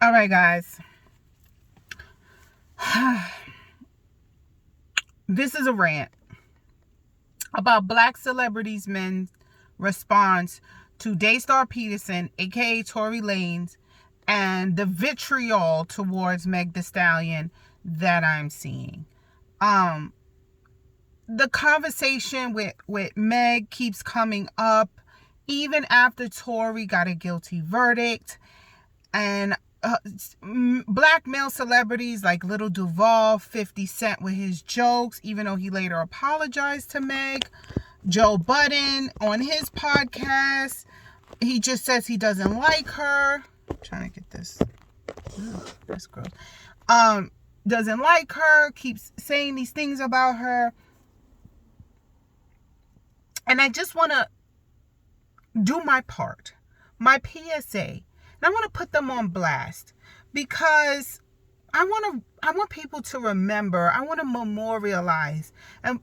All right, guys. This is a rant about black celebrities' men's response to Daystar Peterson, aka Tory Lanez, and the vitriol towards Meg Thee Stallion that I'm seeing. Um, the conversation with Meg keeps coming up even after Tory got a guilty verdict. And black male celebrities like Little Duval, 50 Cent with his jokes, even though he later apologized to Meg. Joe Budden on his podcast, he just says he doesn't like her. I'm trying to get this. Ooh, that's gross. Doesn't like her, keeps saying these things about her. And I just want to do my part, my PSA. And I want to put them on blast because I want people to remember. I want to memorialize and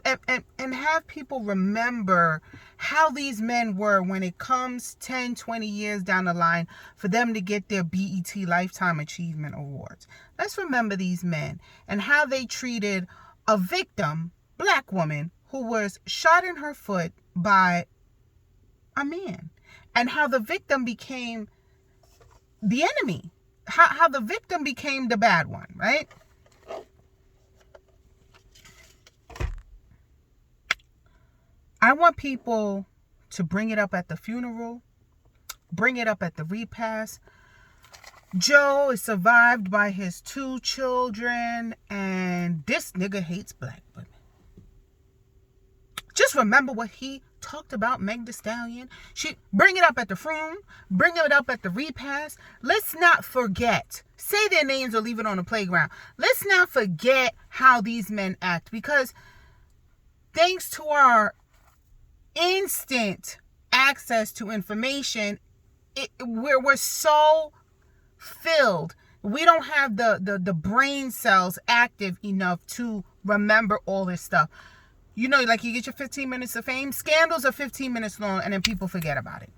have people remember how these men were when it comes 10, 20 years down the line for them to get their BET Lifetime Achievement Awards. Let's remember these men and how they treated a victim, black woman, who was shot in her foot by a man, and how the victim became the enemy, how the victim became the bad one, right? I want people to bring it up at the funeral, bring it up at the repast. Joe is survived by his 2 children, and this nigga hates black women. Just remember what he talked about Meg Thee Stallion. Bring it up at the funeral, bring it up at the repast. Let's not forget. Say their names or leave it on the playground. Let's not forget how these men act, because thanks to our instant access to information, we're so filled. We don't have the brain cells active enough to remember all this stuff. You know, like you get your 15 minutes of fame. Scandals are 15 minutes long, and then people forget about it.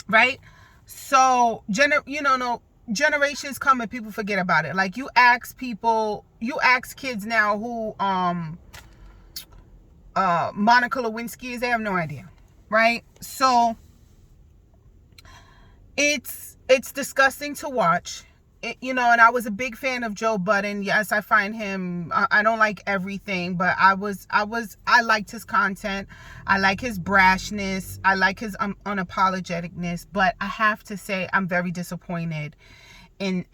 Right? So, generations come and people forget about it. Like you ask kids now who Monica Lewinsky is, they have no idea. Right? So, it's disgusting to watch. And I was a big fan of Joe Budden. Yes, I find him, I don't like everything, but I liked his content. I like his brashness. I like his unapologeticness, but I have to say I'm very disappointed in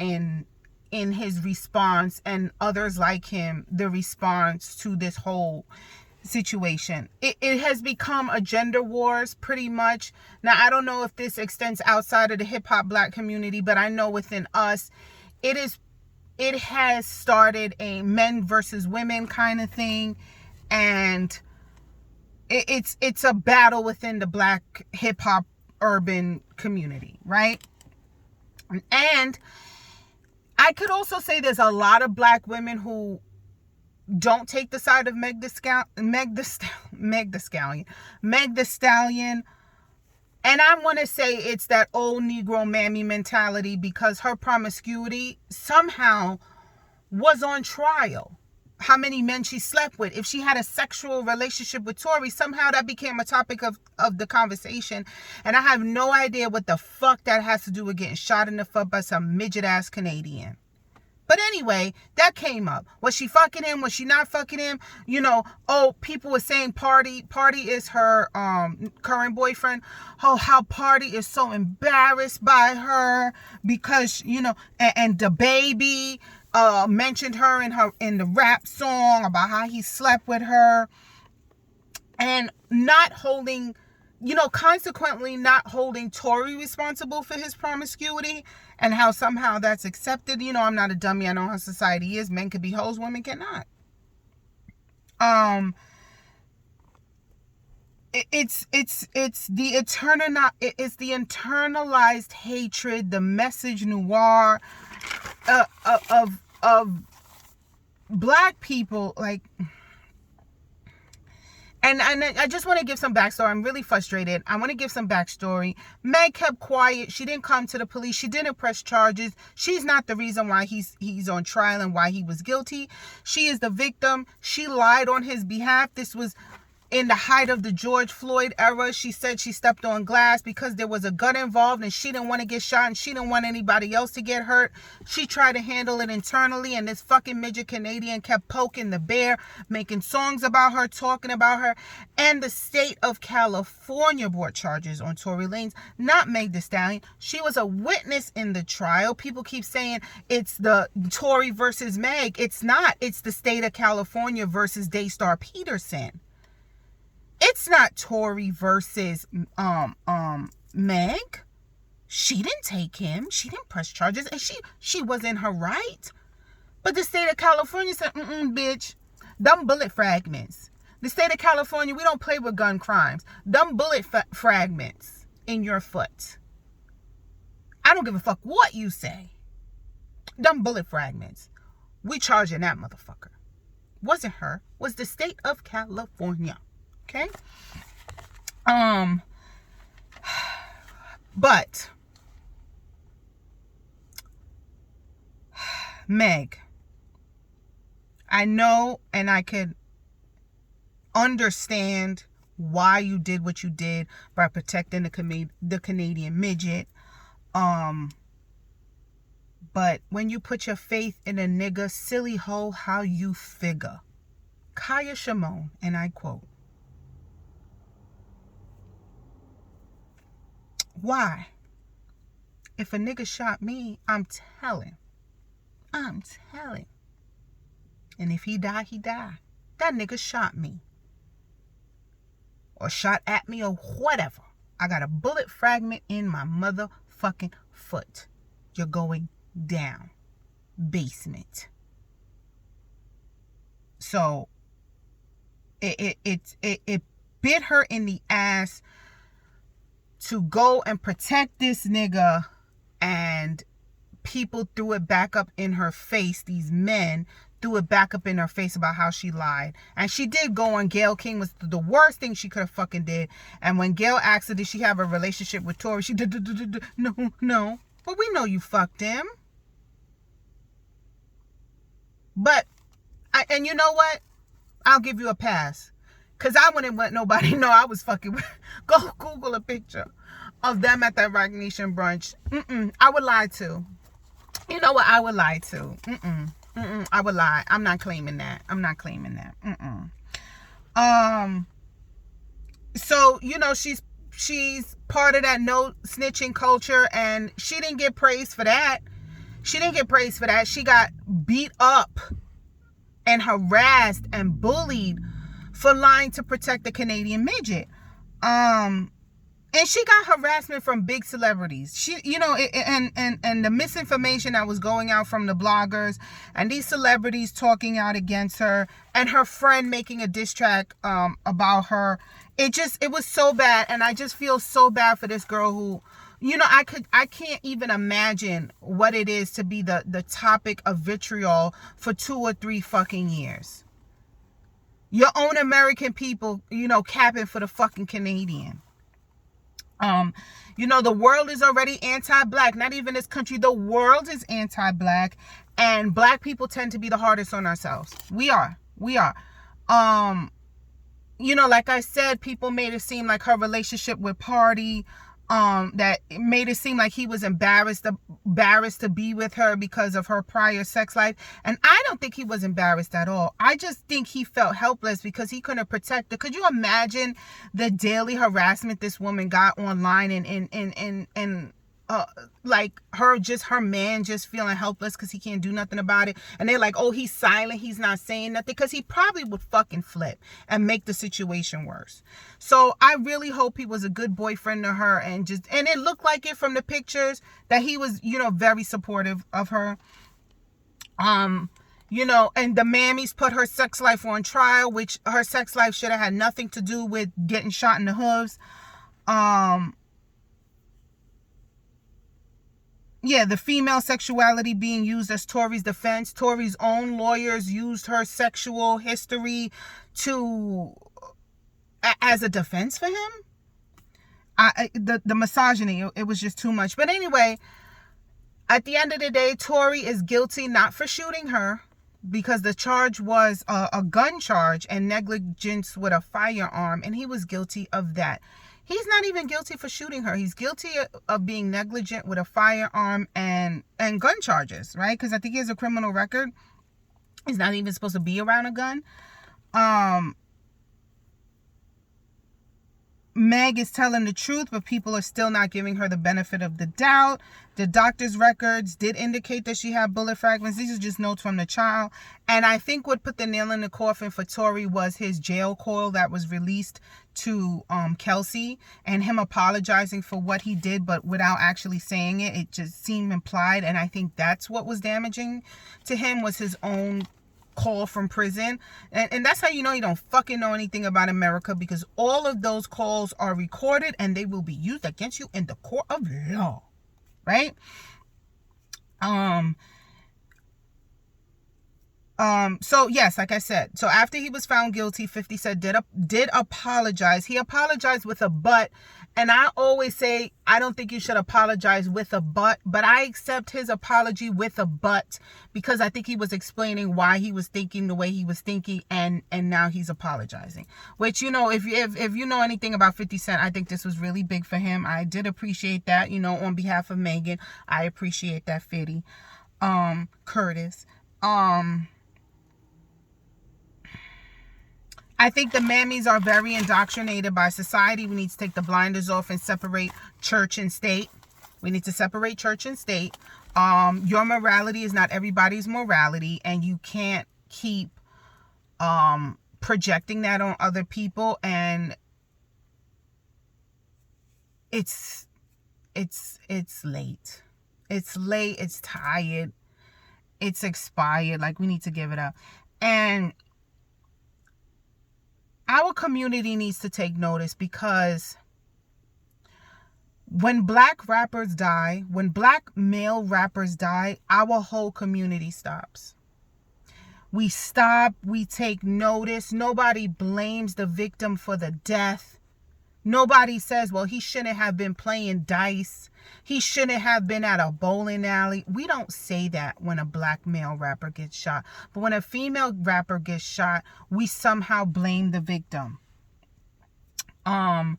his response, and others like him, the response to this whole situation. It has become a gender wars pretty much. Now, I don't know if this extends outside of the hip-hop black community, but I know within us it has started a men versus women kind of thing, and it's a battle within the black hip-hop urban community, right? And I could also say there's a lot of black women who don't take the side of Meg Thee Stallion. And I want to say it's that old Negro mammy mentality, because her promiscuity somehow was on trial. How many men she slept with. If she had a sexual relationship with Tory, somehow that became a topic of the conversation. And I have no idea what the fuck that has to do with getting shot in the foot by some midget ass Canadian. But anyway, that came up. Was she fucking him? Was she not fucking him? People were saying Party is her current boyfriend. Oh, how Party is so embarrassed by her because, and the baby mentioned her in the rap song about how he slept with her, and not holding, consequently not holding Tory responsible for his promiscuity, and how somehow that's accepted. I'm not a dummy. I know how society is. Men could be hoes, women cannot. It's the internalized hatred, the message noir of black people. Like, And I just want to give some backstory. I'm really frustrated. I want to give some backstory. Meg kept quiet. She didn't come to the police. She didn't press charges. She's not the reason why he's on trial and why he was guilty. She is the victim. She lied on his behalf. This was in the height of the George Floyd era. She said she stepped on glass because there was a gun involved and she didn't want to get shot and she didn't want anybody else to get hurt. She tried to handle it internally, and this fucking midget Canadian kept poking the bear, making songs about her, talking about her. And the state of California brought charges on Tory Lanez, not Meg Thee Stallion. She was a witness in the trial. People keep saying it's the Tory versus Meg. It's not. It's the state of California versus Daystar Peterson. It's not Tory versus Meg. She didn't take him. She didn't press charges, and she was in her right. But the state of California said, bitch, them bullet fragments. The state of California, we don't play with gun crimes. Them bullet fragments in your foot. I don't give a fuck what you say. Them bullet fragments. We charging that motherfucker. Wasn't her. Was the state of California. Okay. But Meg, I know and I could understand why you did what you did by protecting the Canadian midget. But when you put your faith in a nigga, silly hoe, how you figure. Kaya Shimon, and I quote, why? If a nigga shot me, I'm telling. And if he die, he die. That nigga shot me. Or shot at me or whatever. I got a bullet fragment in my motherfucking foot. You're going down. Basement. So, it bit her in the ass to go and protect this nigga, and people threw it back up in her face. These men threw it back up in her face about how she lied. And she did go on Gayle King, was the worst thing she could have fucking did. And when Gayle asked her, did she have a relationship with Tory? She did, no. But we know you fucked him. But, and you know what? I'll give you a pass. Because I wouldn't let nobody know I was fucking with. Go Google a picture of them at that Roc Nation brunch. I would lie too. You know what? I would lie too. I would lie. I'm not claiming that. So, you know, she's part of that no snitching culture, and she didn't get praised for that. She got beat up and harassed and bullied for lying to protect the Canadian midget. And she got harassment from big celebrities. She, you know, and the misinformation that was going out from the bloggers and these celebrities talking out against her, and her friend making a diss track about her. It was so bad, and I just feel so bad for this girl who, you know, I can't even imagine what it is to be the topic of vitriol for 2 or 3 fucking years. Your own American people, you know, capping for the fucking Canadian. You know, the world is already anti-black. Not even this country. The world is anti-black. And black people tend to be the hardest on ourselves. We are. You know, like I said, people made it seem like her relationship with Party, that it made it seem like he was embarrassed to be with her because of her prior sex life. And I don't think he was embarrassed at all. I just think he felt helpless because he couldn't protect her. Could you imagine the daily harassment this woman got online, and like her man just feeling helpless because he can't do nothing about it, and they're like, oh, he's silent, he's not saying nothing, because he probably would fucking flip and make the situation worse. So I really hope he was a good boyfriend to her, and it looked like it from the pictures that he was, you know, very supportive of her. You know, and the mammies put her sex life on trial, which her sex life should have had nothing to do with getting shot in the hooves. Yeah, the female sexuality being used as Tory's defense. Tory's own lawyers used her sexual history to as a defense for him. The misogyny, it was just too much. But anyway, at the end of the day, Tory is guilty not for shooting her, because the charge was a gun charge and negligence with a firearm, and he was guilty of that. He's not even guilty for shooting her. He's guilty of being negligent with a firearm and gun charges, right? Because I think he has a criminal record. He's not even supposed to be around a gun. Meg is telling the truth, but people are still not giving her the benefit of the doubt. The doctor's records did indicate that she had bullet fragments. These are just notes from the child. And I think what put the nail in the coffin for Tory was his jail call that was released to Kelsey, and him apologizing for what he did, but without actually saying it. It just seemed implied, and I think that's what was damaging to him, was his own call from prison. And that's how you know you don't fucking know anything about America, because all of those calls are recorded and they will be used against you in the court of law, right? So yes, like I said, so after he was found guilty, 50 Cent did apologize. He apologized with a but, and I always say I don't think you should apologize with a but I accept his apology with a but, because I think he was explaining why he was thinking the way he was thinking, and now he's apologizing. Which, you know, if you know anything about 50 Cent, I think this was really big for him. I did appreciate that, you know, on behalf of Megan. I appreciate that, 50. Curtis. I think the mammies are very indoctrinated by society. We need to take the blinders off and separate church and state. We need to separate church and state. Your morality is not everybody's morality, and you can't keep projecting that on other people. And it's late. It's late. It's tired. It's expired. Like, we need to give it up. And our community needs to take notice, because when black rappers die, when black male rappers die, our whole community stops. We stop, we take notice. Nobody blames the victim for the death. Nobody says, well, he shouldn't have been playing dice. He shouldn't have been at a bowling alley. We don't say that when a black male rapper gets shot. But when a female rapper gets shot, we somehow blame the victim. And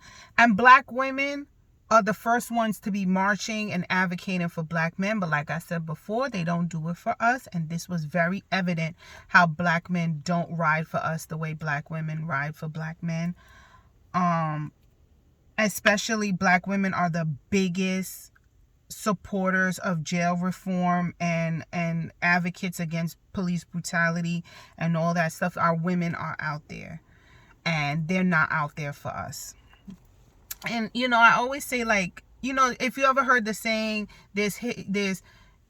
black women are the first ones to be marching and advocating for black men. But like I said before, they don't do it for us. And this was very evident how black men don't ride for us the way black women ride for black men. Especially black women are the biggest supporters of jail reform and advocates against police brutality and all that stuff. Our women are out there, and they're not out there for us. And, you know, I always say, like, you know, if you ever heard the saying, there's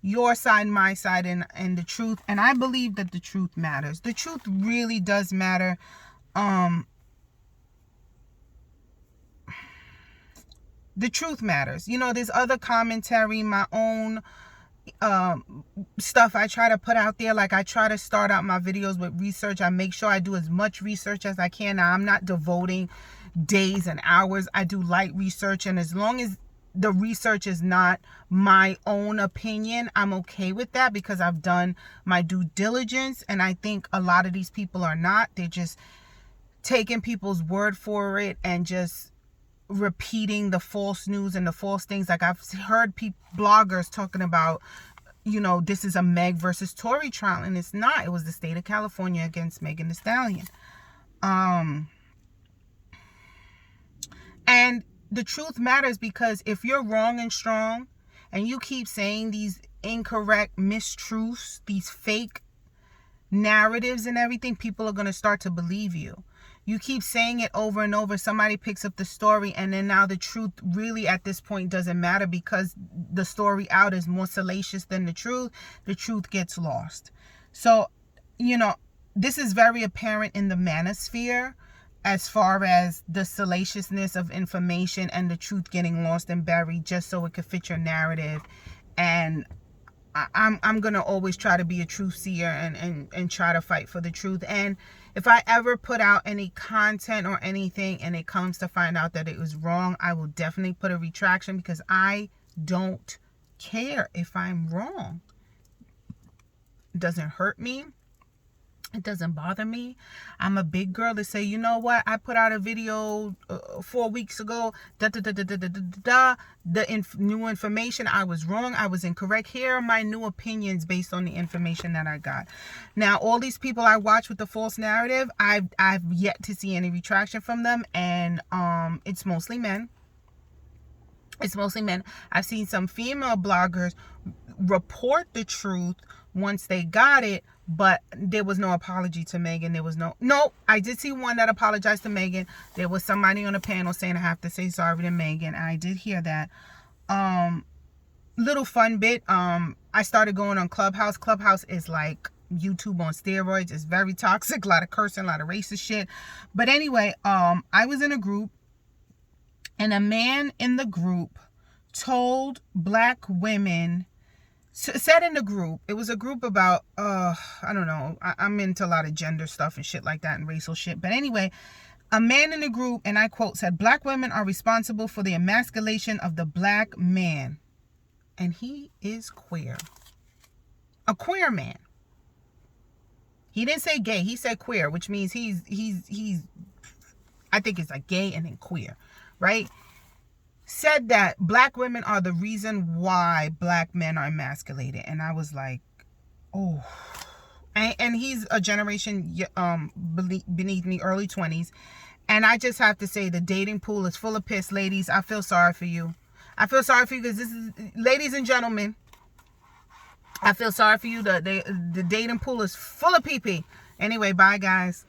your side, my side, and the truth. And I believe that the truth matters. The truth really does matter. The truth matters. You know, there's other commentary, my own stuff I try to put out there. Like, I try to start out my videos with research. I make sure I do as much research as I can. Now, I'm not devoting days and hours. I do light research, and as long as the research is not my own opinion, I'm okay with that, because I've done my due diligence. And I think a lot of these people are not. They're just taking people's word for it and just repeating the false news and the false things. Like, I've heard bloggers talking about, you know, this is a Meg versus Tory trial, and it's not. It was the state of California against Megan Thee Stallion. And the truth matters, because if you're wrong and strong and you keep saying these incorrect mistruths, these fake narratives and everything, people are going to start to believe you. You keep saying it over and over, somebody picks up the story, and then now the truth really at this point doesn't matter, because the story out is more salacious than the truth. The truth gets lost. So, you know, this is very apparent in the manosphere, as far as the salaciousness of information and the truth getting lost and buried just so it could fit your narrative. And I'm gonna always try to be a truth seer and try to fight for the truth. And if I ever put out any content or anything and it comes to find out that it was wrong, I will definitely put a retraction, because I don't care if I'm wrong. It doesn't hurt me. It doesn't bother me. I'm a big girl to say, you know what? I put out a video 4 weeks ago. New information. I was wrong. I was incorrect. Here are my new opinions based on the information that I got. Now, all these people I watch with the false narrative, I've yet to see any retraction from them, and it's mostly men. It's mostly men. I've seen some female bloggers report the truth once they got it, but there was no apology to Megan. There was no, I did see one that apologized to Megan. There was somebody on the panel saying I have to say sorry to Megan. I did hear that. Little fun bit. I started going on Clubhouse. Clubhouse is like YouTube on steroids. It's very toxic, a lot of cursing, a lot of racist shit. But anyway, I was in a group, and a man in the group told black women, said in the group, it was a group about, I don't know, I'm into a lot of gender stuff and shit like that and racial shit. But anyway, a man in the group, and I quote, said, black women are responsible for the emasculation of the black man. And he is queer. A queer man. He didn't say gay, he said queer, which means he's I think it's like gay and then queer, right? Said that black women are the reason why black men are emasculated. And I was like, oh. And he's a generation beneath me, early 20s. And I just have to say, the dating pool is full of piss. Ladies, I feel sorry for you. I feel sorry for you, because this is, ladies and gentlemen, I feel sorry for you. The dating pool is full of pee-pee. Anyway, bye guys.